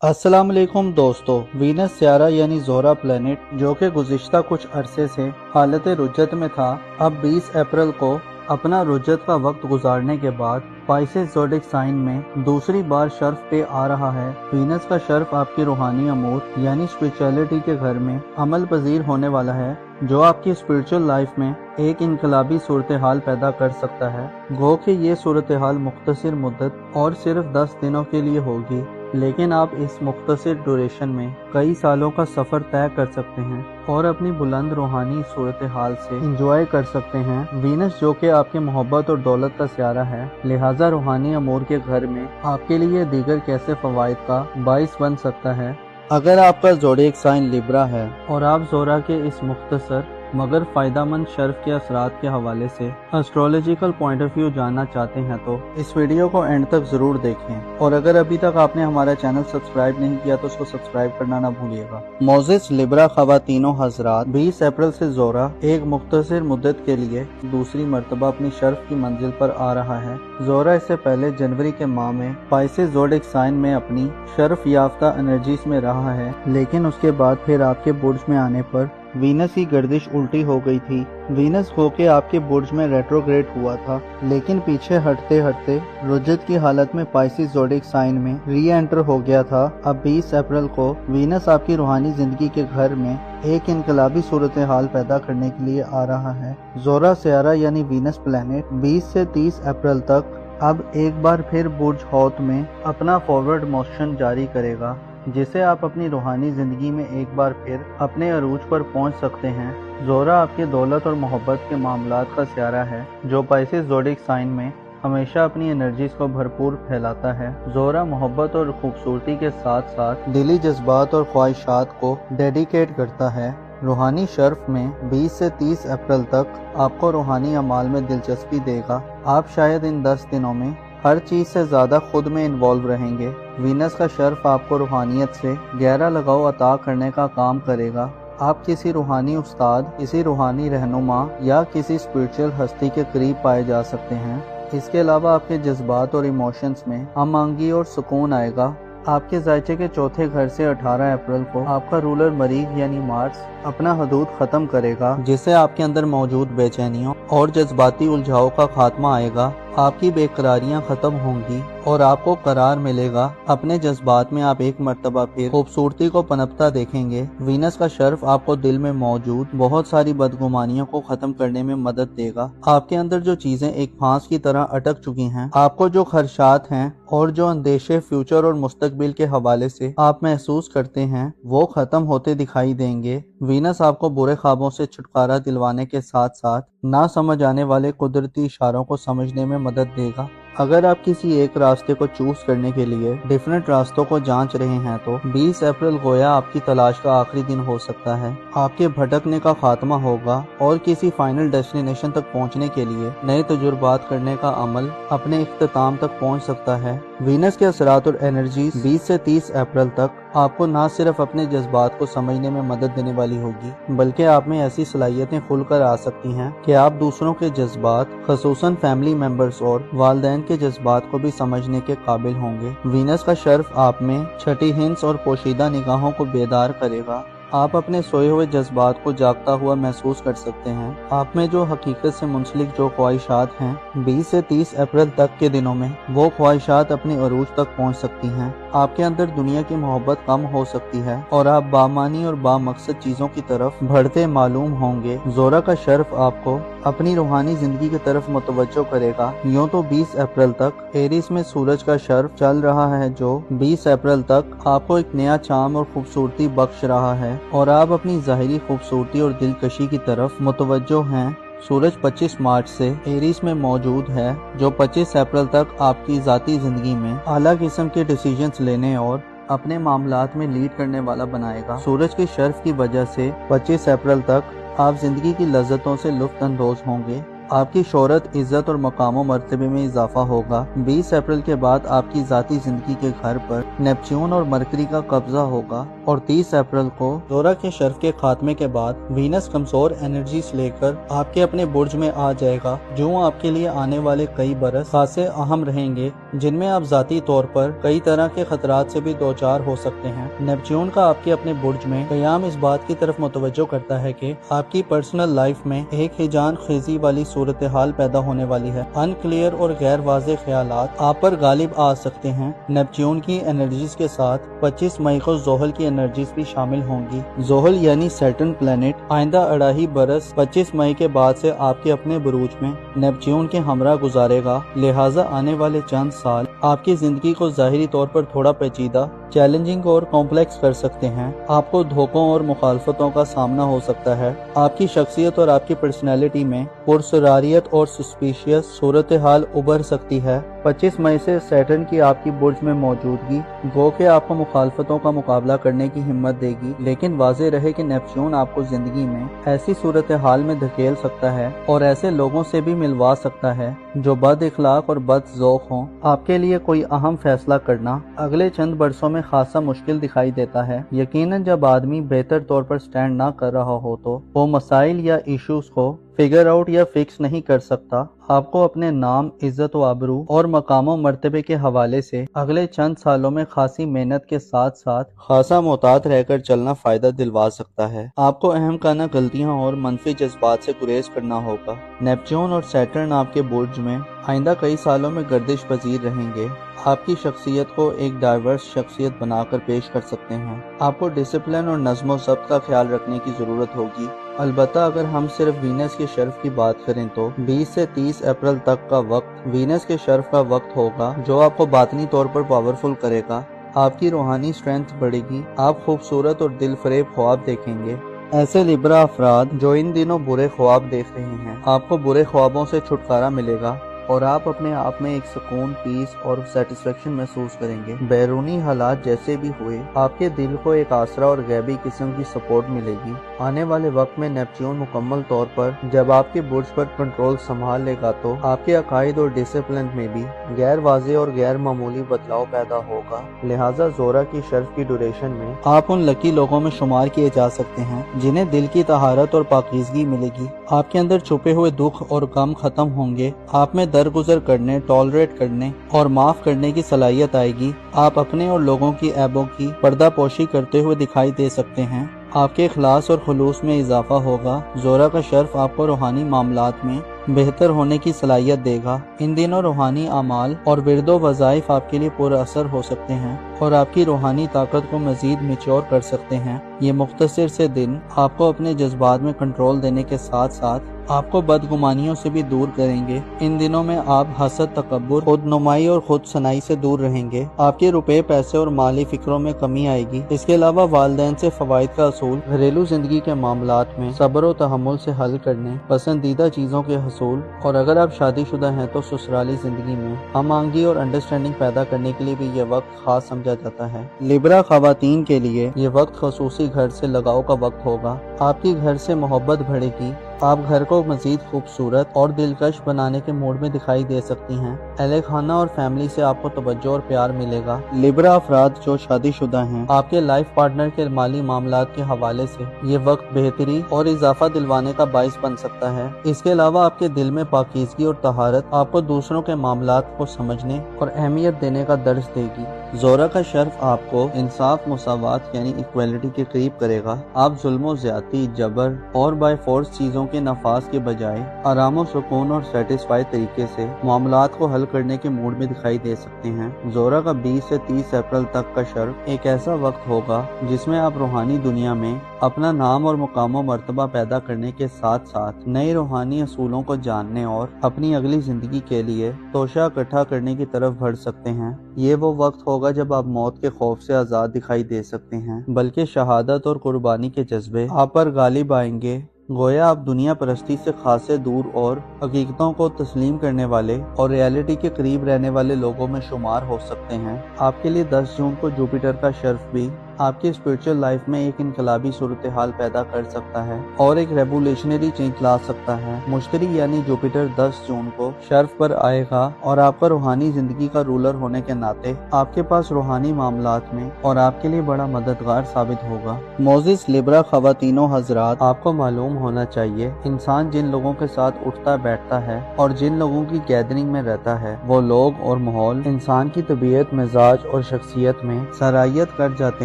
अस्सलाम वालेकुम दोस्तों। वीनस सियारा यानी ज़ोहरा प्लैनेट जो कि गुज़िश्ता कुछ अरसे से हालत रुज्जत में था, अब 20 अप्रैल को अपना रुज्जत का वक्त गुजारने के बाद पाइसेस ज़ोडिक साइन में दूसरी बार शर्फ पे आ रहा है। वीनस का शर्फ आपकी रूहानी अमूर यानी स्पिरिचुअलिटी के घर में अमल पजीर होने वाला है, जो आपकी स्पिरिचुअल लाइफ में एक इनकलाबी सूरत हाल पैदा कर सकता है। गो कि ये सूरत हाल मुख्तसर मुद्दत और सिर्फ 10 दिनों के लिए होगी, लेकिन आप इस मुख्तसर ड्यूरेशन में कई सालों का सफ़र तय कर सकते हैं और अपनी बुलंद रूहानी सूरत हाल से इंजॉय कर सकते हैं। वीनस जो कि आपके मोहब्बत और दौलत का सियारा है, लिहाजा रूहानी अमूर के घर में आपके लिए दीगर कैसे फ़वाइद का बाइस बन सकता है। अगर आपका ज़ोडिएक साइन लिब्रा है और आप ज़ोहरा के इस मुख्तसर मगर फ़ायदेमंद शर्फ के असरात के हवाले से एस्ट्रोलॉजिकल पॉइंट ऑफ व्यू जानना चाहते हैं तो इस वीडियो को एंड तक ज़रूर देखें, और अगर अभी तक आपने हमारा चैनल सब्सक्राइब नहीं किया तो उसको सब्सक्राइब करना ना भूलिएगा। मोज़िस लिब्रा ख़वातीनों हज़रात, 20 अप्रैल से ज़ोहरा एक मुख्तसर मुद्दत के लिए दूसरी मरतबा अपनी शर्फ की मंजिल पर आ रहा है। ज़ोहरा इससे पहले जनवरी के माह में पाइसेस ज़ोडिएक साइन में अपनी शर्फ याफ्ता एनर्जीज में रहा है, लेकिन उसके बाद फिर आपके बुर्ज में आने पर वीनस की गर्दिश उल्टी हो गई थी। वीनस होके आपके बुर्ज में रेट्रोग्रेड हुआ था, लेकिन पीछे हटते हटते रुज्जत की हालत में पाइसेस ज़ोडिएक साइन में री एंटर हो गया था। अब 20 अप्रैल को वीनस आपकी रूहानी जिंदगी के घर में एक इनकलाबी सूरत हाल पैदा करने के लिए आ रहा है। ज़ोहरा सियारा यानी वीनस प्लैनेट 20 से 30 अप्रैल तक अब एक बार फिर बुर्ज हौत में अपना फॉरवर्ड मोशन जारी करेगा, जिसे आप अपनी रूहानी ज़िंदगी में एक बार फिर अपने अरूज पर पहुंच सकते हैं। ज़ोहरा आपके दौलत और मोहब्बत के मामलात का सियारा है, जो पाइसेस ज़ोडिएक साइन में हमेशा अपनी एनर्जीज को भरपूर फैलाता है। ज़ोहरा मोहब्बत और खूबसूरती के साथ साथ दिली जज्बात और ख्वाहिशात को डेडिकेट करता है। रूहानी शर्फ में 20 से 30 अप्रैल तक आपको रूहानी अमाल में दिलचस्पी देगा। आप शायद इन 10 दिनों में हर चीज़ से ज़्यादा खुद में इन्वॉल्व रहेंगे। वीनस का शर्फ आपको रूहानियत से गहरा लगाव अता करने का काम करेगा। आप किसी रूहानी उस्ताद, किसी रूहानी रहनुमा या किसी स्पिरिचुअल हस्ती के करीब पाए जा सकते हैं। इसके अलावा आपके जज्बात और इमोशंस में हमआंगी और सुकून आएगा। आपके जायचे के चौथे घर से 18 अप्रैल को आपका रूलर मरीज यानी मार्स अपना हदूद खत्म करेगा, जिससे आपके अंदर मौजूद बेचैनियों और जज्बाती उलझाव का खात्मा आएगा। आपकी बेकरारियां खत्म होंगी और आपको करार मिलेगा। अपने जज्बात में आप एक मर्तबा फिर खूबसूरती को पनपता देखेंगे। वीनस का शर्फ आपको दिल में मौजूद बहुत सारी बदगुमानियों को खत्म करने में मदद देगा। आपके अंदर जो चीजें एक फांस की तरह अटक चुकी हैं, आपको जो खदशात हैं और जो अंदेशे फ्यूचर और मुस्तकबिल के हवाले से आप महसूस करते हैं, वो खत्म होते दिखाई देंगे। वीनस आपको बुरे ख्वाबों से छुटकारा दिलवाने के साथ साथ ना समझ आने वाले कुदरती इशारों को समझने में मदद देगा। अगर आप किसी एक रास्ते को चूज करने के लिए डिफरेंट रास्तों को जांच रहे हैं तो 20 अप्रैल गोया आपकी तलाश का आखिरी दिन हो सकता है। आपके भटकने का खात्मा होगा और किसी फाइनल डेस्टिनेशन तक पहुंचने के लिए नए तजुर्बात करने का अमल अपने इख्तिताम तक पहुंच सकता है। वीनस के असरात और एनर्जी 20 से 30 अप्रैल तक आपको न सिर्फ अपने जज्बात को समझने में मदद देने वाली होगी, बल्कि आप में ऐसी सलाहियतें खुलकर आ सकती हैं कि आप दूसरों के जज्बात, खसूसन फैमिली मेंबर्स और वालिदैन के जज्बात को भी समझने के काबिल होंगे। वीनस का शर्फ आप में छठी हिंस और पोशीदा निगाहों को बेदार करेगा। आप अपने सोए हुए जज्बात को जागता हुआ महसूस कर सकते हैं। आप में जो हकीकत से मुंसलिक जो ख्वाहिशात हैं, 20 से 30 अप्रैल तक के दिनों में वो ख्वाहिशात अपने अरूज तक पहुंच सकती हैं। आपके अंदर दुनिया की मोहब्बत कम हो सकती है और आप बामानी और बामकसद चीजों की तरफ बढ़ते मालूम होंगे। ज़ोहरा का शर्फ आपको अपनी रूहानी जिंदगी की तरफ मुतवज्जो करेगा। यूँ तो 20 अप्रैल तक एरिस में सूरज का शर्फ चल रहा है, जो 20 अप्रैल तक आपको एक नया चाम और खूबसूरती बख्श रहा है और आप अपनी ज़ाहिरी खूबसूरती और दिलकशी की तरफ मुतवज्जो हैं। सूरज 25 मार्च से एरिस में मौजूद है, जो 25 अप्रैल तक आपकी ज़ाती ज़िंदगी में आला किस्म के डिसीजंस लेने और अपने मामलात में लीड करने वाला बनाएगा। सूरज के शर्फ की वजह से 25 अप्रैल तक आप जिंदगी की लज्जतों से लुत्फ़ अंदोज़ होंगे। आपकी शोहरत, इज्जत और मकाम मर्तबे में इजाफा होगा। 20 अप्रैल के बाद आपकी ज़ाती ज़िंदगी के घर पर नेपच्यून और मरकरी का कब्जा होगा और 30 अप्रैल को ज़ोहरा के शर्फ के खात्मे के बाद वीनस कमज़ोर एनर्जीज लेकर आपके अपने बुर्ज में आ जाएगा, जो आपके लिए आने वाले कई बरस खासे अहम रहेंगे। जिनमें आप ذاتی तौर पर कई तरह के खतरात से भी दोचार हो सकते हैं। नेपच्यून का आपके अपने बुर्ज में क़याम इस बात की तरफ मुतवज्जो करता है कि आपकी पर्सनल लाइफ में एक हिजान खेजी वाली सूरत हाल पैदा होने वाली है। अनक्लियर और गैर वाज़ेह ख्यालात आप पर गालिब आ सकते हैं। नेपच्यून की एनर्जीज के साथ 25 मई को ज़ोहल की एनर्जीज भी शामिल होंगी। ज़ोहल यानी सैटर्न प्लेनेट आइंदा 2.5 बरस 25 मई के बाद से आपके अपने बुरूज में नेपच्यून के हमरा गुजारेगा। लिहाजा आने वाले चंद साल आपकी जिंदगी को ज़ाहिरी तौर पर थोड़ा पेचीदा, चैलेंजिंग और कॉम्प्लेक्स कर सकते हैं। आपको धोखों और मुखालफतों का सामना हो सकता है। आपकी शख्सियत और आपकी पर्सनैलिटी में पुरसरारियत और सस्पिशियस सूरत हाल उभर सकती है। 25 मई से सैटर्न की आपकी बुर्ज में मौजूदगी गो के आपको मुखालफतों का मुकाबला करने की हिम्मत देगी, लेकिन वाज़ेह रहे कि नेपच्यून आपको जिंदगी में ऐसी सूरत हाल में धकेल सकता है और ऐसे लोगों से भी मिलवा सकता है जो बद इखलाक और बद ज़ौक़ हों। आपके लिए कोई अहम फैसला करना अगले चंद बरसों में खासा मुश्किल दिखाई देता है। यकीनन जब आदमी बेहतर तौर पर स्टैंड ना कर रहा हो तो वो मसाइल या इश्यूज को फिगर आउट या फिक्स नहीं कर सकता। आपको अपने नाम, इज्जत व आबरू और मकामो मर्तबे के हवाले से अगले चंद सालों में खासी मेहनत के साथ साथ खासा मोहतात रहकर चलना फायदा दिलवा सकता है। आपको अहम काना गलतियां और मनफी जज्बात से गुरेज करना होगा। नेपच्यून और सैटर्न आपके बुर्ज में आइंदा कई सालों में गर्दिश पजीर रहेंगे। आपकी शख्सियत को एक डाइवर्स शख्सियत बनाकर पेश कर सकते हैं। आपको डिसिप्लिन और नज़्म ज़ब्त का ख्याल रखने की ज़रूरत होगी। अलबत्ता अगर हम सिर्फ वीनस के शर्फ की बात करें तो 20 से 30 अप्रैल तक का वक्त वीनस के शर्फ का वक्त होगा, जो आपको बातनी तौर पर पावरफुल करेगा। आपकी रूहानी स्ट्रेंथ बढ़ेगी। आप खूबसूरत और दिल फरेब ख्वाब देखेंगे। ऐसे लिब्रा अफराद जो इन दिनों बुरे ख्वाब देख रहे हैं, आपको बुरे ख्वाबों से छुटकारा मिलेगा और आप अपने आप में एक सुकून, पीस और सेटिस्फेक्शन महसूस करेंगे। बैरूनी हालात जैसे भी हुए, आपके दिल को एक आसरा और गैबी किस्म की सपोर्ट मिलेगी। आने वाले वक्त में नेपच्यून मुकम्मल तौर पर जब आपके बुर्ज पर कंट्रोल संभाल लेगा तो आपके अकायद और डिसिप्लिन में भी गैर वाज़ेह और गैर मामूली बदलाव पैदा होगा। लिहाजा ज़ोरा की शर्फ की ड्यूरेशन में आप उन लकी लोगों में शुमार किए जा सकते हैं जिन्हें दिल की तहारत और पाकीज़गी मिलेगी। आपके अंदर छुपे हुए दुख और गम खत्म होंगे। आप में दरगुजर करने, टॉलरेट करने और माफ करने की सलाहियत आएगी। आप अपने और लोगों की ऐबों की पर्दापोशी करते हुए दिखाई दे सकते हैं। आपके इखलास और खुलूस में इजाफा होगा। ज़ोरा का शर्फ आपको रूहानी मामलात में बेहतर होने की सलाहियत देगा। इन दिनों रूहानी अमाल और विरदो वज़ाइफ आपके लिए पुरअसर हो सकते हैं और आपकी रूहानी ताकत को मजीद मैच्योर कर सकते हैं। ये मुख्तसर से दिन आपको अपने जज्बात में कंट्रोल देने के साथ साथ आपको बदगुमानियों से भी दूर करेंगे। इन दिनों में आप हसद, तकब्बुर, खुद नुमाई और खुद सनाई से दूर रहेंगे। आपके रुपए, पैसे और माली फिक्रों में कमी आएगी। इसके अलावा वालिदैन से फवाइद का असूल, घरेलू जिंदगी के मामलात में सब्र और तहम्मुल से हल करने, पसंदीदा चीजों के हसूल और अगर आप शादीशुदा हैं तो ससुराली जिंदगी में हम आंगी और अंडरस्टैंडिंग पैदा करने के लिए भी ये वक्त खास समझा जाता है। लिब्रा खवातीन के लिए ये वक्त खसूसी घर से लगाव का वक्त होगा। आपकी घर से मोहब्बत बढ़ेगी। आप घर को मजीद खूबसूरत और दिलकश बनाने के मूड में दिखाई दे सकती हैं। अहले खाना और फैमिली से आपको तवज्जो और प्यार मिलेगा। लिब्रा अफराद जो शादीशुदा हैं, आपके लाइफ पार्टनर के माली मामलात के हवाले से ये वक्त बेहतरी और इजाफा दिलवाने का बाइस बन सकता है। इसके अलावा आपके दिल में पाकीज़गी और तहारत आपको दूसरों के मामलात को समझने और अहमियत देने का दर्ज देगी। ज़ोरा का शर्फ आपको इंसाफ, मुसावात यानी इक्वलिटी के करीब करेगा। आप जुल्म, ज़्यादती, जबर और बाय फोर्स चीजों के नफाज के बजाय आराम और सुकून और सेटिस्फाई तरीके से मामलात को हल करने के मूड में दिखाई दे सकते हैं। ज़ोरा का 20 से 30 अप्रैल तक का शर्फ एक ऐसा वक्त होगा जिसमें आप रूहानी दुनिया में अपना नाम और मुकाम मर्तबा पैदा करने के साथ साथ नए रूहानी असूलों को जानने और अपनी अगली जिंदगी के लिए तोशा इकट्ठा करने की तरफ बढ़ सकते हैं। ये वो वक्त होगा जब आप मौत के खौफ से आज़ाद दिखाई दे सकते हैं, बल्कि शहादत और कुर्बानी के जज्बे आप पर गालिब आएंगे। गोया आप दुनिया परस्ती से खासे दूर और हकीकतों को तस्लीम करने वाले और रियलिटी के करीब रहने वाले लोगों में शुमार हो सकते हैं। आपके लिए 10 जून को जुपिटर का शर्फ भी آپ کی स्पिरिचुअल लाइफ में एक इनकलाबी सूरत हाल पैदा कर सकता है और एक रेवोल्यूशनरी चेंज ला सकता है। मुश्तरी यानी जुपिटर 10 जून को शर्फ पर आएगा और आपका रूहानी जिंदगी का रूलर होने के नाते आपके पास रूहानी मामलात में और आपके लिए बड़ा मददगार साबित होगा। मोजिस लिब्रा खवातीनो हजरात, आपको मालूम होना चाहिए इंसान जिन लोगों के साथ उठता बैठता है और जिन लोगों की गैदरिंग में रहता है वो लोग और माहौल इंसान की तबीयत, मिजाज और शख्सियत में सराहियत कर जाते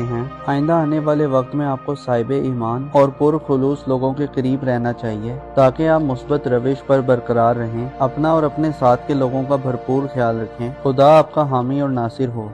हैं। आइंदा आने वाले वक्त में आपको साहिब ईमान और पुरखुलूस लोगों के करीब रहना चाहिए ताकि आप मुस्बत रविश पर बरकरार रहें, अपना और अपने साथ के लोगों का भरपूर ख्याल रखें। खुदा आपका हामी और नासिर हो।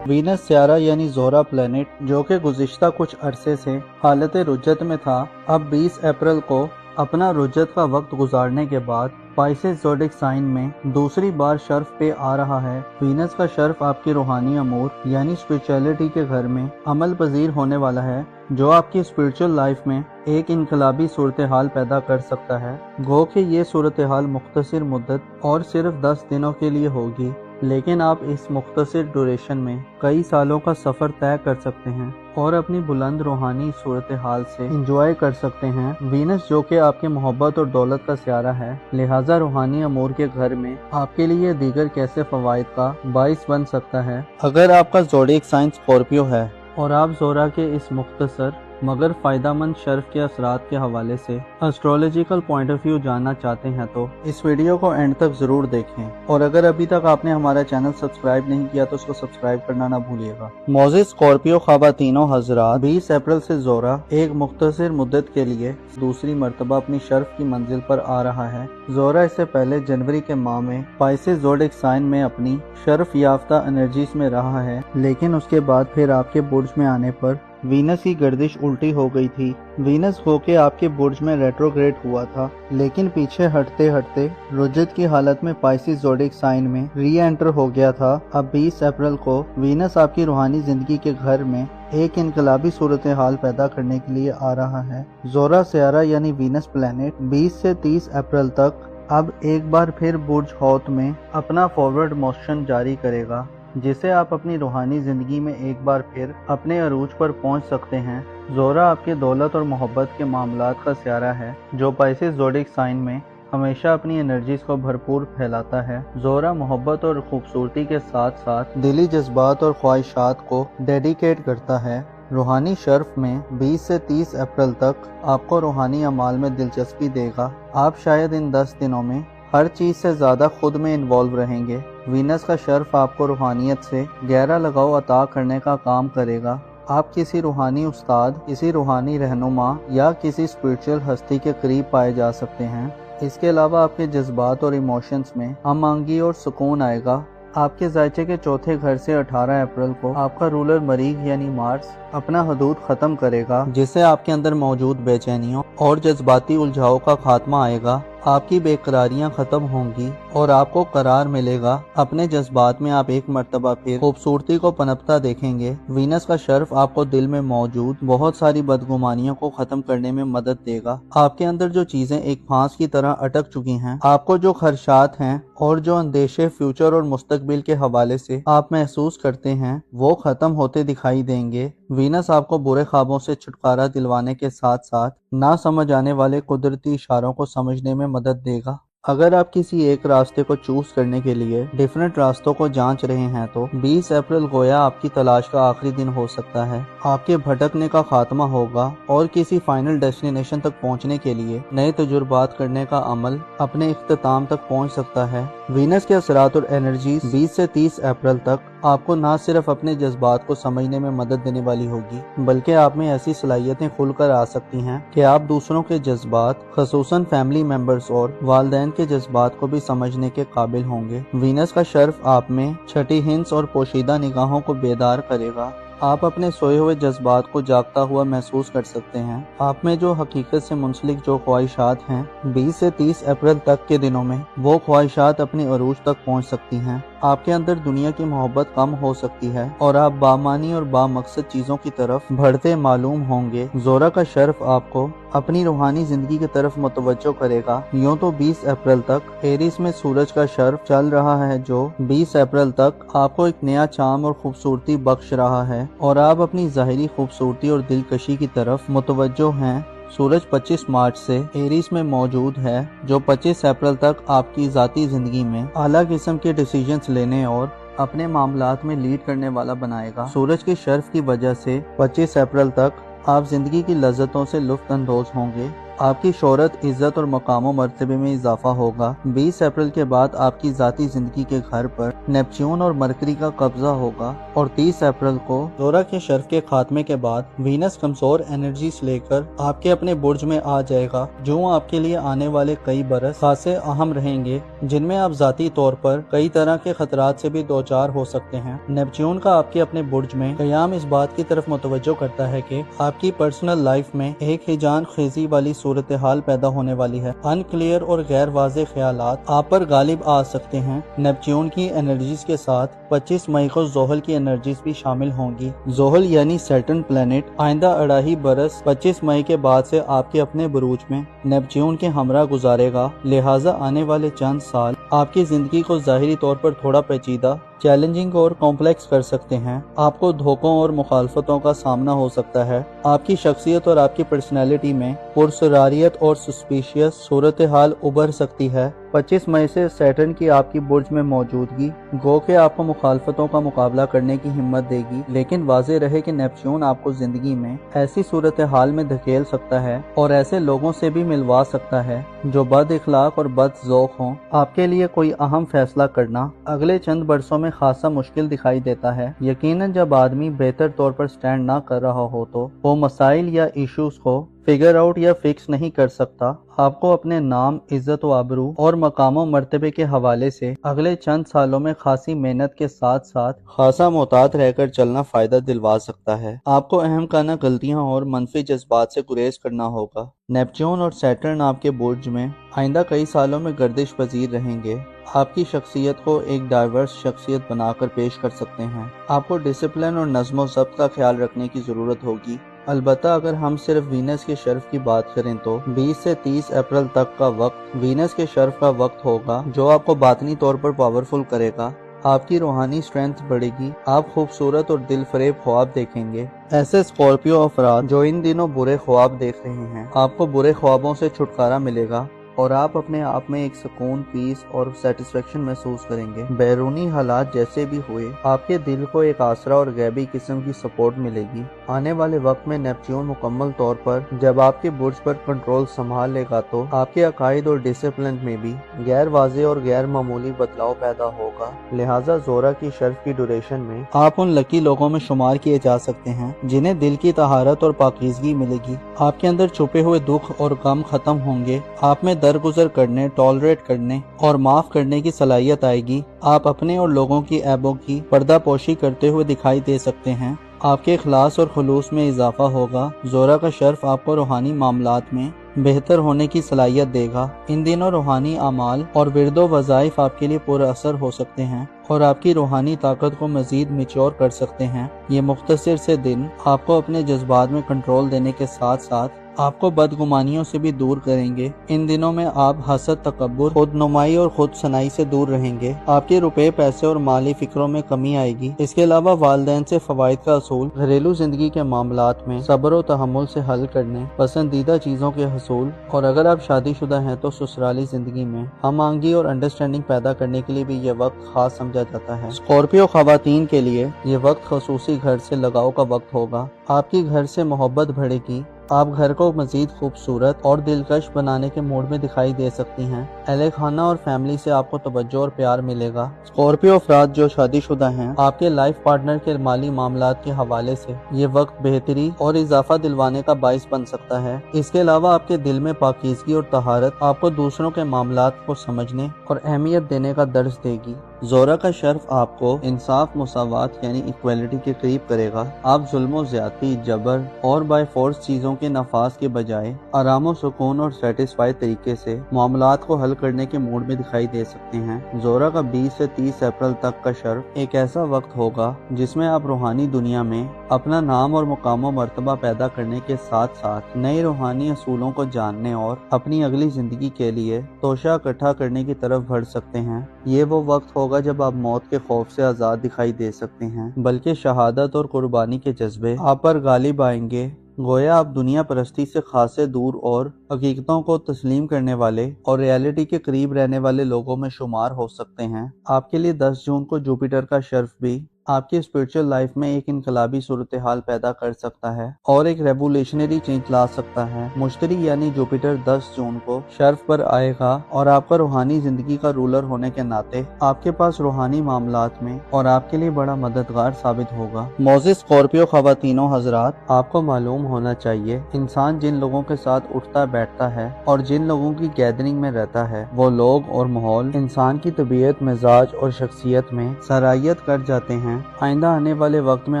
वीनस स्यारा यानी ज़ोहरा प्लैनेट जो कि गुज़िश्ता कुछ अरसे से हालत रुज्जत में था, अब 20 अप्रैल को अपना रुज्जत का वक्त गुजारने के बाद पाइसेस ज़ोडिक साइन में दूसरी बार शर्फ पे आ रहा है। वीनस का शर्फ आपकी रूहानी अमूर यानी स्पिरिचुअलिटी के घर में अमल पजीर होने वाला है, जो आपकी स्पिरिचुअल लाइफ में एक इनकलाबी सूरत हाल पैदा कर सकता है। गो कि ये सूरत हाल मुख्तसर मुद्दत और सिर्फ 10 दिनों के लिए होगी, लेकिन आप इस मुख्तसर ड्यूरेशन में कई सालों का सफ़र तय कर सकते हैं और अपनी बुलंद रूहानी सूरत हाल से इंजॉय कर सकते हैं। वीनस जो कि आपके मोहब्बत और दौलत का स्यारा है, लिहाजा रूहानी अमूर के घर में आपके लिए दीगर कैसे फवाइद का बाइस बन सकता है। अगर आपका ज़ोडिक साइन स्कॉर्पियो है और आप ज़ोहरा के इस मुख्तसर मगर फ़ायदामंद शर्फ के असरात के हवाले से एस्ट्रोलॉजिकल पॉइंट ऑफ व्यू जानना चाहते हैं तो इस वीडियो को एंड तक ज़रूर देखें और अगर अभी तक आपने हमारा चैनल सब्सक्राइब नहीं किया तो उसको सब्सक्राइब करना ना भूलिएगा। मोजिस स्कॉर्पियो ख़वातीनो हज़रात, 20 अप्रैल से ज़ोहरा एक मुख्तसर मुद्दत के लिए दूसरी मरतबा अपनी शर्फ की मंजिल पर आ रहा है। ज़ोहरा इससे पहले जनवरी के माह में पाइसेस ज़ोडिक साइन में अपनी शर्फ याफ्ता एनर्जीज में रहा है, लेकिन उसके बाद फिर आपके बुर्ज में आने पर वीनस की गर्दिश उल्टी हो गई थी। वीनस होके आपके बुर्ज में रेट्रोग्रेड हुआ था, लेकिन पीछे हटते हटते रुज्जत की हालत में पाइसेस ज़ोडिक साइन में री एंटर हो गया था। अब 20 अप्रैल को वीनस आपकी रूहानी जिंदगी के घर में एक इनकलाबी सूरत हाल पैदा करने के लिए आ रहा है। ज़ोहरा स्यारा यानी वीनस प्लैनेट 20 से 30 अप्रैल तक अब एक बार फिर बुर्ज हौत में अपना फॉरवर्ड मोशन जारी करेगा, जिसे आप अपनी रूहानी जिंदगी में एक बार फिर अपने अरूज पर पहुंच सकते हैं। ज़ोहरा आपके दौलत और मोहब्बत के मामलात का स्यारा है, जो पाइसेस ज़ोडिक साइन में हमेशा अपनी एनर्जीज को भरपूर फैलाता है। ज़ोहरा मोहब्बत और खूबसूरती के साथ साथ दिली जज्बात और ख्वाहिशात को डेडिकेट करता है। रूहानी शर्फ में 20 से 30 अप्रैल तक आपको रूहानी अमाल में दिलचस्पी देगा। आप शायद इन 10 दिनों में हर चीज़ से ज़्यादा खुद में इन्वॉल्व रहेंगे। वीनस का शर्फ आपको रूहानियत से गहरा लगाव अता करने का काम करेगा। आप किसी रूहानी उस्ताद, किसी रूहानी रहनुमा या किसी स्पिरिचुअल हस्ती के करीब पाए जा सकते हैं। इसके अलावा आपके जज्बात और इमोशंस में हमआंगी और सुकून आएगा। आपके जायचे के चौथे घर से 18 अप्रैल को आपका रूलर मरीख यानी मार्स अपना हदूद खत्म करेगा, जिससे आपके अंदर मौजूद बेचैनियों और जज्बाती उलझाव का खात्मा आएगा। आपकी बेकरारियां खत्म होंगी और आपको करार मिलेगा। अपने जज्बात में आप एक मर्तबा फिर खूबसूरती को पनपता देखेंगे। वीनस का शर्फ आपको दिल में मौजूद बहुत सारी बदगुमानियों को खत्म करने में मदद देगा। आपके अंदर जो चीजें एक फांस की तरह अटक चुकी हैं, आपको जो खदशात हैं और जो अंदेशे फ्यूचर और मुस्तकबिल के हवाले से आप महसूस करते हैं, वो खत्म होते दिखाई देंगे। वीनस आपको बुरे ख्वाबों से छुटकारा दिलवाने के साथ साथ ना समझ आने वाले कुदरती इशारों को समझने में मदद देगा। अगर आप किसी एक रास्ते को चूज करने के लिए डिफरेंट रास्तों को जांच रहे हैं तो 20 अप्रैल गोया आपकी तलाश का आखिरी दिन हो सकता है। आपके भटकने का खात्मा होगा और किसी फाइनल डेस्टिनेशन तक पहुंचने के लिए नए तजुर्बात करने का अमल अपने इख्तिताम तक पहुंच सकता है। वीनस के असरात और एनर्जीज 20 से 30 अप्रैल तक आपको न सिर्फ अपने जज्बात को समझने में मदद देने वाली होगी, बल्कि आप में ऐसी सलाहियतें खुलकर आ सकती हैं कि आप दूसरों के जज्बात, खसूसन फैमिली मेंबर्स और वालिदैन के जज्बात को भी समझने के काबिल होंगे। वीनस का शर्फ आप में छठी हिंस और पोशीदा निगाहों को बेदार करेगा। आप अपने सोए हुए जज्बात को जागता हुआ महसूस कर सकते हैं। आप में जो हकीकत से मुंसलिक जो ख्वाहिशात हैं, 20 से 30 अप्रैल तक के दिनों में वो ख्वाहिशात अपनी अरूज तक पहुंच सकती हैं। آپ کے اندر دنیا کی محبت کم ہو سکتی ہے اور آپ بامانی اور بامقصد چیزوں کی طرف بڑھتے معلوم ہوں گے۔ زہرہ کا شرف آپ کو اپنی روحانی زندگی کی طرف متوجہ کرے گا۔ یوں تو 20 اپریل تک ایریس میں سورج کا شرف چل رہا ہے جو 20 اپریل تک آپ کو ایک نیا چام اور خوبصورتی بخش رہا ہے اور آپ اپنی ظاہری خوبصورتی اور دلکشی کی طرف متوجہ ہیں۔ سورج 25 مارچ سے ایریس میں موجود ہے جو 25 اپریل تک آپ کی ذاتی زندگی میں اعلیٰ قسم کے ڈیسیجنز لینے اور اپنے معاملات میں لیڈ کرنے والا بنائے گا۔ سورج کے شرف کی وجہ سے 25 اپریل تک آپ زندگی کی لذتوں سے لطف اندوز ہوں گے۔ آپ کی شہرت، عزت اور مقام و مرتبے میں اضافہ ہوگا۔ 20 اپریل کے بعد آپ کی ذاتی زندگی کے گھر پر نیپچون اور مرکری کا قبضہ ہوگا اور 30 اپریل کو زہرہ کے شرف کے خاتمے کے بعد وینس کمزور انرجیز لے کر آپ کے اپنے برج میں آ جائے گا، جو آپ کے لیے آنے والے کئی برس خاصے اہم رہیں گے، جن میں آپ ذاتی طور پر کئی طرح کے خطرات سے بھی دوچار ہو سکتے ہیں۔ نیپچون کا آپ کے اپنے برج میں قیام اس بات کی طرف متوجہ کرتا ہے کہ آپ کی پرسنل لائف میں ایک ہیجان خیزی والی صورتحال پیدا ہونے والی ہے۔ ان کلیئر اور غیر واضح خیالات آپ پر غالب آ سکتے ہیں۔ نیپچون کی انرجیز کے ساتھ 25 مئی کو زحل کی انرجیز بھی شامل ہوں گی۔ زحل یعنی سیٹرن پلانٹ آئندہ 2.5 برس 25 مئی کے بعد سے آپ کے اپنے بروج میں نیپچون کے ہمراہ گزارے گا، لہٰذا آنے والے چند سال آپ کی زندگی کو ظاہری طور پر تھوڑا پیچیدہ، چیلنجنگ اور کمپلیکس کر سکتے ہیں۔ آپ کو دھوکوں اور مخالفتوں کا سامنا ہو سکتا ہے۔ آپ کی شخصیت اور آپ کی پرسنالٹی میں پرسراریت اور سسپیشیس صورتحال ابھر سکتی ہے۔ 25 مئی سے سیٹرن کی آپ کی برج میں موجودگی گو کہ آپ کو مخالفتوں کا مقابلہ کرنے کی ہمت دے گی، لیکن واضح رہے کہ نیپچون آپ کو زندگی میں ایسی صورتحال میں دھکیل سکتا ہے اور ایسے لوگوں سے بھی ملوا سکتا ہے جو بد اخلاق اور بد ذوق ہوں۔ آپ کے لیے کوئی اہم فیصلہ کرنا اگلے چند برسوں میں خاصا مشکل دکھائی دیتا ہے، یقیناً جب آدمی بہتر طور پر سٹینڈ نہ کر رہا ہو تو وہ مسائل یا ایشوز کو فگر آؤٹ یا فکس نہیں کر سکتا۔ آپ کو اپنے نام، عزت و آبرو اور مقام و مرتبے کے حوالے سے اگلے چند سالوں میں خاصی محنت کے ساتھ ساتھ خاصا محتاط رہ کر چلنا فائدہ دلوا سکتا ہے۔ آپ کو اہم کانہ غلطیاں اور منفی جذبات سے گریز کرنا ہوگا۔ نیپچون اور سیٹرن آپ کے برج میں آئندہ کئی سالوں میں گردش پذیر رہیں گے۔ آپ کی شخصیت کو ایک ڈائیورس شخصیت بنا کر پیش کر سکتے ہیں۔ آپ کو ڈسپلن اور نظم و ضبط کا خیال رکھنے کی ضرورت ہوگی۔ البتہ اگر ہم صرف وینس کے شرف کی بات کریں تو 20 سے 30 اپریل تک کا وقت وینس کے شرف کا وقت ہوگا جو آپ کو باطنی طور پر پاورفل کرے گا۔ آپ کی روحانی سٹرینتھ بڑھے گی، آپ خوبصورت اور دل فریب خواب دیکھیں گے۔ ایسے اسکارپیو افراد جو ان دنوں برے خواب دیکھ رہے ہیں، آپ کو برے خوابوں سے چھٹکارا ملے گا اور آپ اپنے آپ میں ایک سکون، پیس اور سیٹسفیکشن محسوس کریں گے۔ بیرونی حالات جیسے بھی ہوئے، آپ کے دل کو ایک آسرا اور غیبی قسم کی سپورٹ ملے گی۔ آنے والے وقت میں نیپچون مکمل طور پر جب آپ کے برج پر کنٹرول سنبھال لے گا تو آپ کے عقائد اور ڈسپلن میں بھی غیر واضح اور غیر معمولی بدلاؤ پیدا ہوگا، لہٰذا زہرہ کی شرف کی ڈیوریشن میں آپ ان لکی لوگوں میں شمار کیے جا سکتے ہیں جنہیں دل کی طہارت اور پاکیزگی ملے گی۔ آپ کے اندر چھپے ہوئے دکھ اور غم ختم ہوں گے، آپ میں درگزر کرنے، ٹالریٹ کرنے اور معاف کرنے کی صلاحیت آئے گی۔ آپ اپنے اور لوگوں کی عیبوں کی پردہ پوشی کرتے ہوئے دکھائی دے سکتے ہیں۔ آپ کے اخلاص اور خلوص میں اضافہ ہوگا۔ زہرہ کا شرف آپ کو روحانی معاملات میں بہتر ہونے کی صلاحیت دے گا۔ ان دنوں روحانی اعمال اور ورد و وظائف آپ کے لیے پر اثر ہو سکتے ہیں اور آپ کی روحانی طاقت کو مزید میچور کر سکتے ہیں۔ یہ مختصر سے دن آپ کو اپنے جذبات میں کنٹرول دینے کے ساتھ ساتھ آپ کو بدگمانیوں سے بھی دور کریں گے۔ ان دنوں میں آپ حسد، تکبر، خود نمائی اور خود سنائی سے دور رہیں گے۔ آپ کے روپے، پیسے اور مالی فکروں میں کمی آئے گی۔ اس کے علاوہ والدین سے فوائد کا اصول، گھریلو زندگی کے معاملات میں صبر و تحمل سے حل کرنے، پسندیدہ چیزوں کے حصول اور اگر آپ شادی شدہ ہیں تو سسرالی زندگی میں ہم آہنگی اور انڈرسٹینڈنگ پیدا کرنے کے لیے بھی یہ وقت خاص سمجھا جاتا ہے۔ اسکارپیو خواتین کے لیے یہ وقت خصوصی گھر سے لگاؤ کا وقت ہوگا۔ آپ کی گھر سے محبت بڑھے گی۔ آپ گھر کو مزید خوبصورت اور دلکش بنانے کے موڈ میں دکھائی دے سکتی ہیں۔ اہل خانہ اور فیملی سے آپ کو توجہ اور پیار ملے گا۔ اسکارپیو افراد جو شادی شدہ ہیں، آپ کے لائف پارٹنر کے مالی معاملات کے حوالے سے یہ وقت بہتری اور اضافہ دلوانے کا باعث بن سکتا ہے۔ اس کے علاوہ آپ کے دل میں پاکیزگی اور طہارت آپ کو دوسروں کے معاملات کو سمجھنے اور اہمیت دینے کا درس دے گی۔ زورا کا شرف آپ کو انصاف، مساوات یعنی ایکویلٹی کے قریب کرے گا۔ آپ ظلم و زیادتی، جبر اور بائی فورس چیزوں کے نفاذ کے بجائے آرام و سکون اور سیٹسفائی طریقے سے معاملات کو حل کرنے کے موڈ میں دکھائی دے سکتے ہیں۔ زورا کا 20 سے 30 اپریل تک کا شرف ایک ایسا وقت ہوگا جس میں آپ روحانی دنیا میں اپنا نام اور مقام و مرتبہ پیدا کرنے کے ساتھ ساتھ نئے روحانی اصولوں کو جاننے اور اپنی اگلی زندگی کے لیے توشہ اکٹھا کرنے کی طرف بڑھ سکتے ہیں۔ یہ وہ وقت ہوگا جب آپ موت کے خوف سے آزاد دکھائی دے سکتے ہیں، بلکہ شہادت اور قربانی کے جذبے آپ پر غالب آئیں گے۔ گویا آپ دنیا پرستی سے خاصے دور اور حقیقتوں کو تسلیم کرنے والے اور ریالٹی کے قریب رہنے والے لوگوں میں شمار ہو سکتے ہیں۔ آپ کے لیے 10 جون کو جوپیٹر کا شرف بھی آپ کی اسپرچل لائف میں ایک انقلابی صورتحال پیدا کر سکتا ہے اور ایک ریولیشنری چینج لا سکتا ہے۔ مشتری یعنی جوپیٹر 10 جون کو شرف پر آئے گا اور آپ کا روحانی زندگی کا رولر ہونے کے ناطے آپ کے پاس روحانی معاملات میں اور آپ کے لیے بڑا مددگار ثابت ہوگا۔ معزز اسکارپیو خواتین و حضرات، آپ کو معلوم ہونا چاہیے انسان جن لوگوں کے ساتھ اٹھتا بیٹھتا ہے اور جن لوگوں کی گیدرنگ میں رہتا ہے، وہ لوگ اور ماحول انسان کی طبیعت، مزاج اور شخصیت میں سرایت کر جاتے ہیں۔ آئندہ آنے والے وقت میں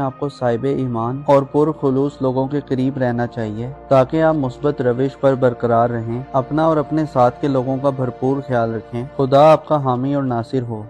آپ کو صاحب ایمان اور پرخلوص لوگوں کے قریب رہنا چاہیے تاکہ آپ مثبت روش پر برقرار رہیں، اپنا اور اپنے ساتھ کے لوگوں کا بھرپور خیال رکھیں۔ خدا آپ کا حامی اور ناصر ہو۔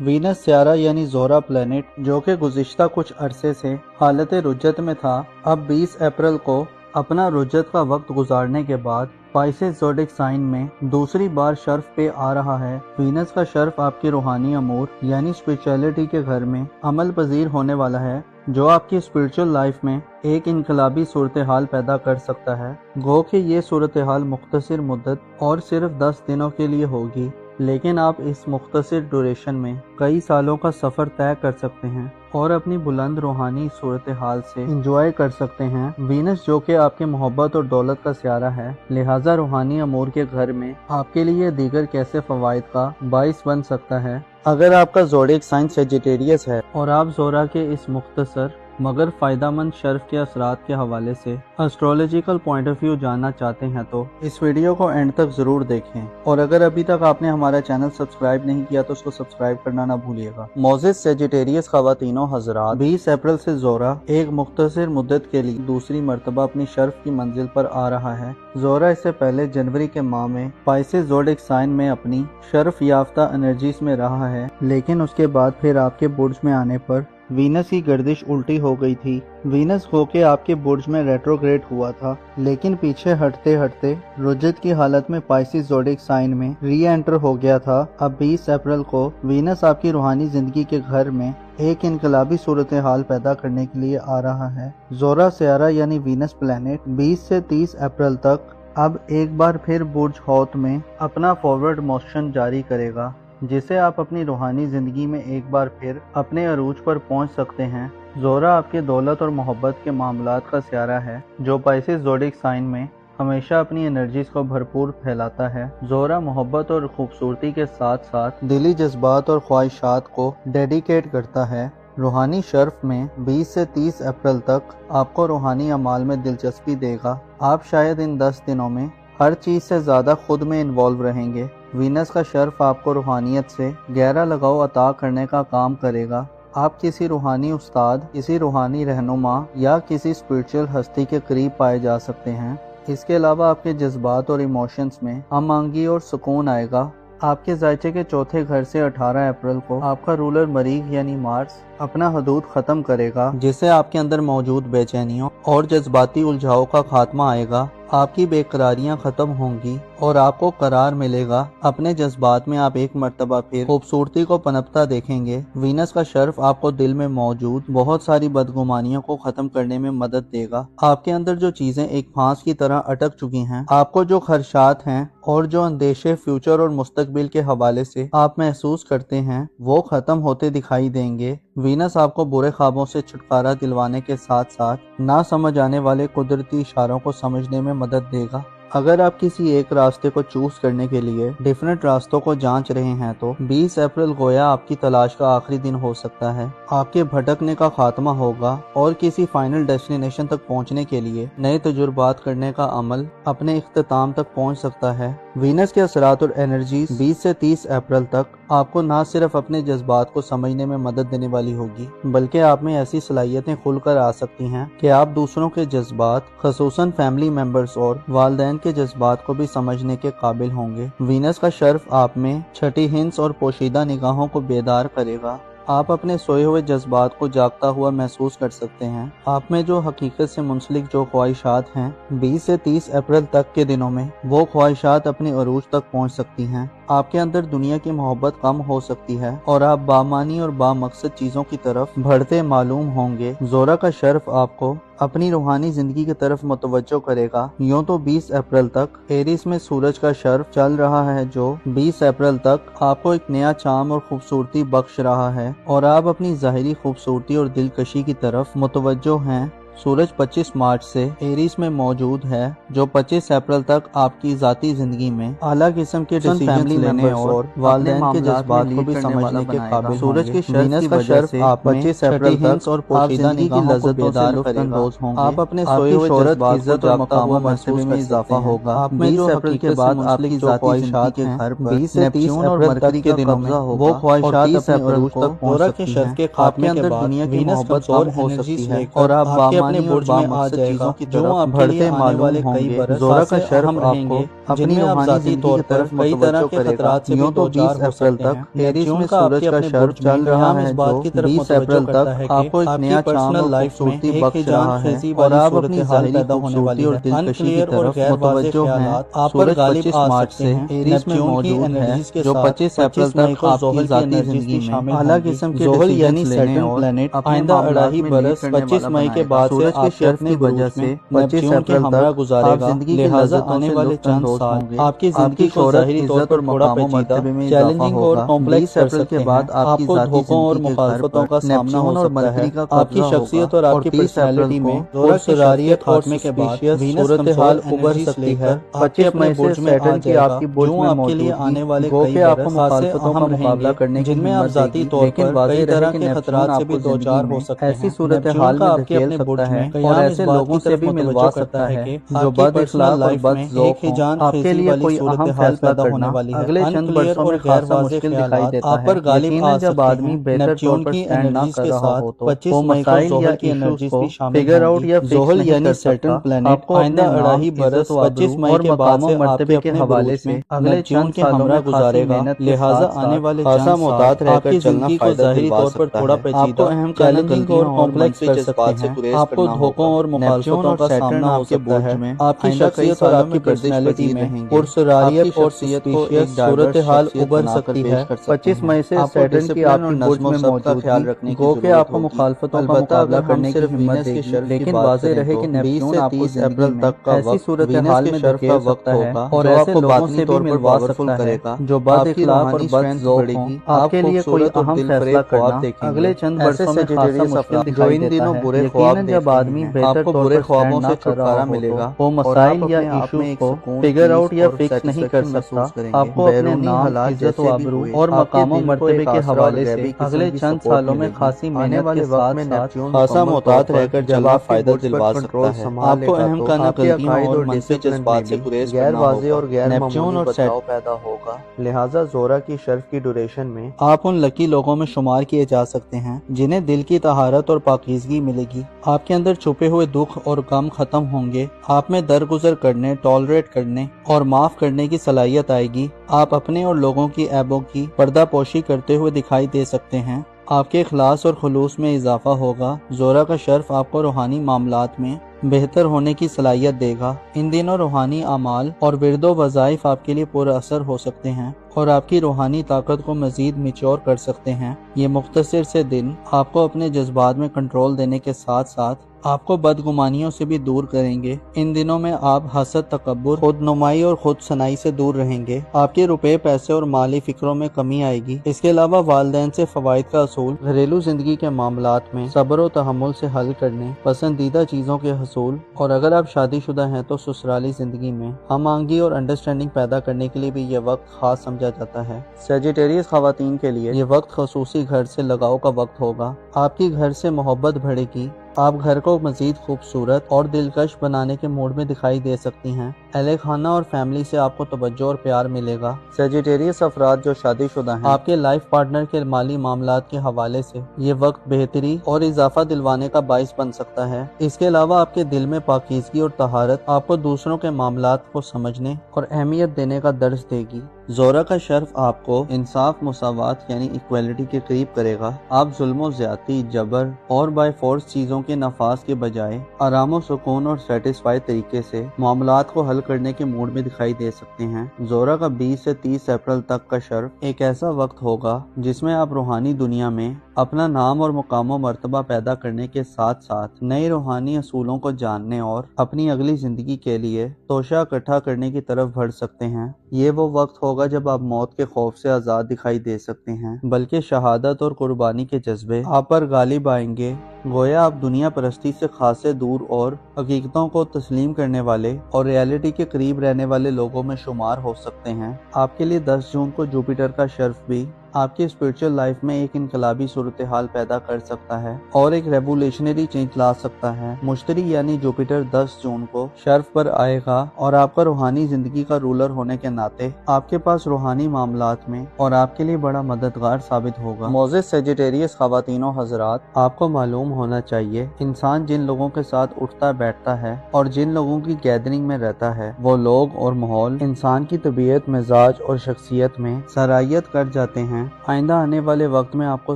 وینس سیارہ یعنی زہرہ پلینٹ، جو کہ گزشتہ کچھ عرصے سے حالت رجت میں تھا، اب 20 اپریل کو اپنا رجت کا وقت گزارنے کے بعد پائسس زوڈک سائن میں دوسری بار شرف پہ آ رہا ہے۔ وینس کا شرف آپ کے روحانی امور یعنی اسپرچولیٹی کے گھر میں عمل پذیر ہونے والا ہے، جو آپ کی اسپرچل لائف میں ایک انقلابی صورتحال پیدا کر سکتا ہے۔ گو کہ یہ صورتحال مختصر مدت اور صرف 10 دنوں کے لیے ہوگی، لیکن آپ اس مختصر ڈوریشن میں کئی سالوں کا سفر طے کر سکتے ہیں اور اپنی بلند روحانی صورتحال سے انجوائے کر سکتے ہیں۔ وینس جو کہ آپ کے محبت اور دولت کا سیارہ ہے، لہٰذا روحانی امور کے گھر میں آپ کے لیے دیگر کیسے فوائد کا باعث بن سکتا ہے۔ اگر آپ کا زوڈک سائن سیجیٹیریس ہے اور آپ زہرہ کے اس مختصر مگر فائدہ مند شرف کے اثرات کے حوالے سے اسٹرولوجیکل پوائنٹ آف ویو جاننا چاہتے ہیں تو اس ویڈیو کو اینڈ تک ضرور دیکھیں، اور اگر ابھی تک آپ نے ہمارا چینل سبسکرائب نہیں کیا تو اس کو سبسکرائب کرنا نہ بھولیے گا۔ معزز سیجیٹیریس خواتین و حضرات، 20 اپریل سے زہرہ ایک مختصر مدت کے لیے دوسری مرتبہ اپنی شرف کی منزل پر آ رہا ہے۔ زہرہ اس سے پہلے جنوری کے ماہ میں پائسس زوڈک سائن میں اپنی شرف یافتہ انرجیز میں رہا ہے، لیکن اس کے بعد پھر آپ کے برج میں آنے پر وینس کی گردش الٹی ہو گئی تھی۔ وینس ہو کے آپ کے برج میں ریٹروگریڈ ہوا تھا، لیکن پیچھے ہٹتے ہٹتے رجت کی حالت میں پائسس زوڈک سائن میں ری انٹر ہو گیا تھا۔ اب 20 اپریل کو وینس آپ کی روحانی زندگی کے گھر میں ایک انقلابی صورتحال پیدا کرنے کے لیے آ رہا ہے۔ زہرہ سیارہ یعنی وینس پلینٹ 20 سے 30 اپریل تک اب ایک بار پھر برج حوت میں اپنا فارورڈ موشن جاری کرے گا، جسے آپ اپنی روحانی زندگی میں ایک بار پھر اپنے عروج پر پہنچ سکتے ہیں۔ زہرہ آپ کے دولت اور محبت کے معاملات کا سیارہ ہے، جو پائسس زوڈک سائن میں ہمیشہ اپنی انرجیز کو بھرپور پھیلاتا ہے۔ زہرہ محبت اور خوبصورتی کے ساتھ ساتھ دلی جذبات اور خواہشات کو ڈیڈیکیٹ کرتا ہے۔ روحانی شرف میں 20 سے 30 اپریل تک آپ کو روحانی اعمال میں دلچسپی دے گا۔ آپ شاید ان 10 دنوں میں ہر چیز سے زیادہ خود میں انوالو رہیں گے۔ وینس کا شرف آپ کو روحانیت سے گہرا لگاؤ عطا کرنے کا کام کرے گا۔ آپ کسی روحانی استاد، کسی روحانی رہنما یا کسی اسپرچل ہستی کے قریب پائے جا سکتے ہیں۔ اس کے علاوہ آپ کے جذبات اور ایموشنز میں ہم آہنگی اور سکون آئے گا۔ آپ کے ذائچے کے چوتھے گھر سے 18 اپریل کو آپ کا رولر مریخ یعنی مارس اپنا حدود ختم کرے گا، جس سے آپ کے اندر موجود بے چینیوں اور جذباتی الجھاؤ کا خاتمہ آئے گا۔ آپ کی بے قراریاں ختم ہوں گی اور آپ کو قرار ملے گا۔ اپنے جذبات میں آپ ایک مرتبہ پھر خوبصورتی کو پنپتا دیکھیں گے۔ وینس کا شرف آپ کو دل میں موجود بہت ساری بدگمانیوں کو ختم کرنے میں مدد دے گا۔ آپ کے اندر جو چیزیں ایک پھانس کی طرح اٹک چکی ہیں، آپ کو جو خدشات ہیں اور جو اندیشے فیوچر اور مستقبل کے حوالے سے آپ محسوس کرتے ہیں، وہ ختم ہوتے دکھائی دیں گے۔ وینس آپ کو برے خوابوں سے چھٹکارا دلوانے کے ساتھ ساتھ نہ سمجھ آنے والے قدرتی اشاروں کو سمجھنے میں مدد دے گا۔ اگر آپ کسی ایک راستے کو چوز کرنے کے لیے ڈیفرنٹ راستوں کو جانچ رہے ہیں تو 20 اپریل گویا آپ کی تلاش کا آخری دن ہو سکتا ہے۔ آپ کے بھٹکنے کا خاتمہ ہوگا اور کسی فائنل ڈیسٹینیشن تک پہنچنے کے لیے نئے تجربات کرنے کا عمل اپنے اختتام تک پہنچ سکتا ہے۔ وینس کے اثرات اور انرجیز 20 سے 30 اپریل تک آپ کو نہ صرف اپنے جذبات کو سمجھنے میں مدد دینے والی ہوگی بلکہ آپ میں ایسی صلاحیتیں کھل کر آ سکتی ہیں کہ آپ دوسروں کے جذبات خصوصاً فیملی ممبرز اور والدین کے جذبات کو بھی سمجھنے کے قابل ہوں گے۔ وینس کا شرف آپ میں چھٹی ہنس اور پوشیدہ نگاہوں کو بیدار کرے گا۔ آپ اپنے سوئے ہوئے جذبات کو جاگتا ہوا محسوس کر سکتے ہیں۔ آپ میں جو حقیقت سے منسلک جو خواہشات ہیں 20 سے 30 اپریل تک کے دنوں میں وہ خواہشات اپنے عروج تک پہنچ سکتی ہیں۔ آپ کے اندر دنیا کی محبت کم ہو سکتی ہے اور آپ بامعنی اور بامقصد چیزوں کی طرف بڑھتے معلوم ہوں گے۔ زورا کا شرف آپ کو اپنی روحانی زندگی کی طرف متوجہ کرے گا۔ یوں تو 20 اپریل تک ایریس میں سورج کا شرف چل رہا ہے جو 20 اپریل تک آپ کو ایک نیا چام اور خوبصورتی بخش رہا ہے اور آپ اپنی ظاہری خوبصورتی اور دلکشی کی طرف متوجہ ہیں۔ سورج 25 مارچ سے ایریس میں موجود ہے جو 25 اپریل تک آپ کی ذاتی زندگی میں اعلیٰ قسم کے ڈیسیژنز لینے اور والدین کے جذبات کو بھی سمجھنے کے قابل سورج کی شرف کی وجہ سے آپ 25 اپریل تک اور پوشیدہ نگاہوں کو بیدار کرے گا۔ آپ اپنے سوئے ہوئے جذبات عزت اور مقام و مرتبے میں اضافہ ہوگا۔ آپ میں جو اپریل کے بعد آپ کی ذاتی زندگی کے گھر پر 20 سے 30 اپریل تک کے دنوں میں وہ خواہشات اپنے عروج تک پہنچ سکتی ہیں۔ آپ کے اندر دنیا کی محبت کم ہو سکتی ہے اور آپ اپنے برج میں آ جائے گا جو آپ بڑھتے معلوم ہوں گے۔ زورا کا شرف آپ کو اپنی روحانی زندگی کی طرف متوجہ کرے گا۔ یوں تو 20 اپریل تک ایریس میں سورج کا شرف چل رہا ہے جو 20 اپریل تک آپ کو ایک نیا چام اور خوبصورتی بخش رہا ہے اور آپ اپنی ظاہری خوبصورتی اور دلکشی کی طرف متوجہ ہیں۔ سورج 25 مارچ سے ایریس میں موجود ہے جو 25 اپریل تک آپ کی ذاتی زندگی میں اعلیٰ قسم کے ڈیسیژنز لینے اور آئندہ اڑائی برس 25 مئی کے بعد سے آپ شرف کی وجہ سے 25 اپریل تک آپ زندگی کی لذتوں سے لطف اندوز ہوں گے۔ آپ کی زندگی کو ظاہری طور پر مقام و مرتبے میں اضافہ ہوگا۔ 20 اپریل کے بعد آپ کی ذاتی زندگی کے گھر پر نیپچون اور مرکری کا قبضہ ہوگا اور 30 اپریل کو پرسرارت خاتمے کے بعد صورتحال ابھر سکتی ہے۔ 25 مئی سے سیٹرن کی آپ کی برج میں موجودگی گو کہ آپ کو مخالفتوں کا مقابلہ کرنے کی ہمت دے گی، لیکن واضح رہے کہ نیپچون آپ کو زندگی میں ایسی صورتحال میں دھکیل سکتا ہے اور ایسے لوگوں سے بھی ملوا سکتا ہے جو بد اخلاق اور بد ذوق ہوں۔ آپ کے لیے کوئی اہم فیصلہ کرنا اگلے چند برسوں میں خاصا مشکل دکھائی دیتا ہے، یقیناً جب آدمی بہتر طور پر سٹینڈ نہ کر رہا ہو تو وہ مسائل یا ایشوز کو فگر آؤٹ یا فکس نہیں کر سکتا۔ آپ کو اپنے نام، عزت و آبرو اور مقام و مرتبے کے حوالے سے اگلے چند سالوں میں خاصی محنت کے ساتھ ساتھ خاصا محتاط رہ کر چلنا فائدہ دلوا سکتا ہے۔ آپ کو اہم چیلنجنگ اور منفی جذبات سے گریز کرنا ہوگا۔ اور مخالفتوں کا سامنا ہو سکتا ہے۔ آپ کی شخصیت اور آپ کی پرسنالٹی میں پرسراریت اور سسپیشیس صورتحال ابھر سکتی ہے۔ 25 مئی سے سیٹرن کی آپ کی برج میں موجودگی گو کہ آپ کو مخالفتوں کا مقابلہ کرنے کی ہمت دے گی، لیکن واضح رہے کہ نیپچون آپ کو زندگی میں ایسی صورتحال میں دھکیل سکتا ہے اور ایسے لوگوں سے بھی ملوا سکتا ہے جو بد اخلاق اور بد ذوق ہوں۔ آپ کے لیے کوئی اہم فیصلہ کرنا اگلے چند برسوں میں خاصا مشکل دکھائی دیتا ہے، یقیناً جب آدمی بہتر طور پر خوابوں سے چھٹکارا ملے گا وہ مسائل یا ایشوز کو فگر آؤٹ یا فکس نہیں کر سکتا۔ آپ کو اپنے نام، عزت و آبرو اور مقام و مرتبے کے حوالے سے اگلے چند سالوں میں خاصی محنت کے ساتھ ساتھ خاصا محتاط رہ کر چلنا فائدہ دلوا سکتا ہے۔ آپ کو اہم غلطیوں اور منفی جذبات سے گریز کرنا ہوگا۔ نیپچون اور سیٹرن پیدا ہوگا، لہٰذا زورا کی شرف کی ڈیوریشن میں آپ ان لکی لوگوں میں شمار کیے جا سکتے ہیں جنہیں دل کی طہارت اور پاکیزگی ملے گی۔ آپ کے اندر چھپے ہوئے دکھ اور غم ختم ہوں گے۔ آپ میں درگزر کرنے، ٹالریٹ کرنے اور معاف کرنے کی صلاحیت آئے گی۔ آپ اپنے اور لوگوں کی عیبوں کی پردہ پوشی کرتے ہوئے دکھائی دے سکتے ہیں۔ آپ کے اخلاص اور خلوص میں اضافہ ہوگا۔ زورا کا شرف آپ کو روحانی معاملات میں بہتر ہونے کی صلاحیت دے گا۔ ان دنوں روحانی اعمال اور ورد و وظائف آپ کے لیے پر اثر ہو سکتے ہیں اور آپ کی روحانی طاقت کو مزید میچور کر سکتے ہیں۔ یہ مختصر سے دن آپ کو اپنے جذبات میں کنٹرول دینے کے ساتھ ساتھ آپ کو بدگمانیوں سے بھی دور کریں گے۔ ان دنوں میں آپ حسد، تکبر، خود نمائی اور خود ثنائی سے دور رہیں گے۔ آپ کے روپے، پیسے اور مالی فکروں میں کمی آئے گی۔ اس کے علاوہ والدین سے فوائد کا اصول، گھریلو زندگی کے معاملات میں صبر و تحمل سے حل کرنے، پسندیدہ چیزوں کے حصول، اور اگر آپ شادی شدہ ہیں تو سسرالی زندگی میں ہم آہنگی اور انڈرسٹینڈنگ پیدا کرنے کے لیے بھی یہ وقت خاص سمجھا جاتا ہے۔ سیجیٹیریس خواتین کے لیے یہ وقت خصوصی گھر سے لگاؤ کا وقت ہوگا۔ آپ کی گھر سے محبت بڑھے گی۔ آپ گھر کو مزید خوبصورت اور دلکش بنانے کے موڈ میں دکھائی دے سکتی ہیں۔ अहले खाना और फैमिली से आपको तवज्जो और प्यार मिलेगा। सेजिटेरियस अफराद जो शादीशुदा हैं, आपके लाइफ पार्टनर के माली मामलात के हवाले से ये वक्त बेहतरी और इजाफा दिलवाने का बाइस बन सकता है। इसके अलावा आपके दिल में पाकीज़गी और तहारत आपको दूसरों के मामलात को समझने और अहमियत देने का दर्स देगी। ज़ोरा का शर्फ आपको इंसाफ, मुसावात यानी इक्वलिटी के करीब करेगा। आप जुल्म, ज़्यादती, जबर और बाय फोर्स चीज़ों के नफाज के बजाय आराम, सुकून और सेटिस्फाई तरीके से मामलात को हल करने के मूड में दिखाई दे सकते हैं। ज़ोरा का 20 से 30 अप्रैल तक का शर्फ एक ऐसा वक्त होगा जिसमें आप रूहानी दुनिया में अपना नाम और मुकाम व मर्तबा पैदा करने के साथ साथ नए रूहानी असूलों को जानने और अपनी अगली जिंदगी के लिए तोशा इकट्ठा करने की तरफ बढ़ सकते हैं। ये वो वक्त होगा जब आप मौत के खौफ से आज़ाद दिखाई दे सकते हैं, बल्कि शहादत और कुर्बानी के जज्बे आप पर गालिब आएंगे। गोया आप दुनिया परस्ती से खासे दूर और हकीकतों को तस्लीम करने वाले और रियलिटी के करीब रहने वाले लोगों में शुमार हो सकते हैं। आपके लिए 10 जून को जुपिटर का शर्फ भी आपकी स्पिरिचुअल लाइफ में एक इनकलाबी सूरत हाल पैदा कर सकता है और एक रेवोल्यूशनरी चेंज ला सकता है। मुश्तरी यानी जुपिटर 10 जून को शर्फ पर आएगा और आपका रूहानी जिंदगी का रूलर होने के नाते आपके पास रूहानी मामलात में और आपके लिए बड़ा मददगार साबित होगा। मोज़ेस सेजिटेरियस ख़वातीनो हज़रात, आपको मालूम होना चाहिए इंसान जिन लोगों के साथ उठता बैठता है और जिन लोगों की गैदरिंग में रहता है, वो लोग और माहौल इंसान की तबीयत, मिजाज और शख्सियत में सराहियत कर जाते हैं। आइंदा आने वाले वक्त में आपको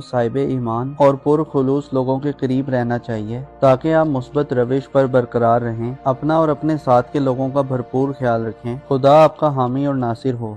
साहिबे ईमान और पुरखुलूस लोगों के करीब रहना चाहिए ताकि आप मुस्बत रविश पर बरकरार रहें। अपना और अपने साथ के लोगों का भरपूर ख्याल रखें। खुदा आपका हामी और नासिर हो।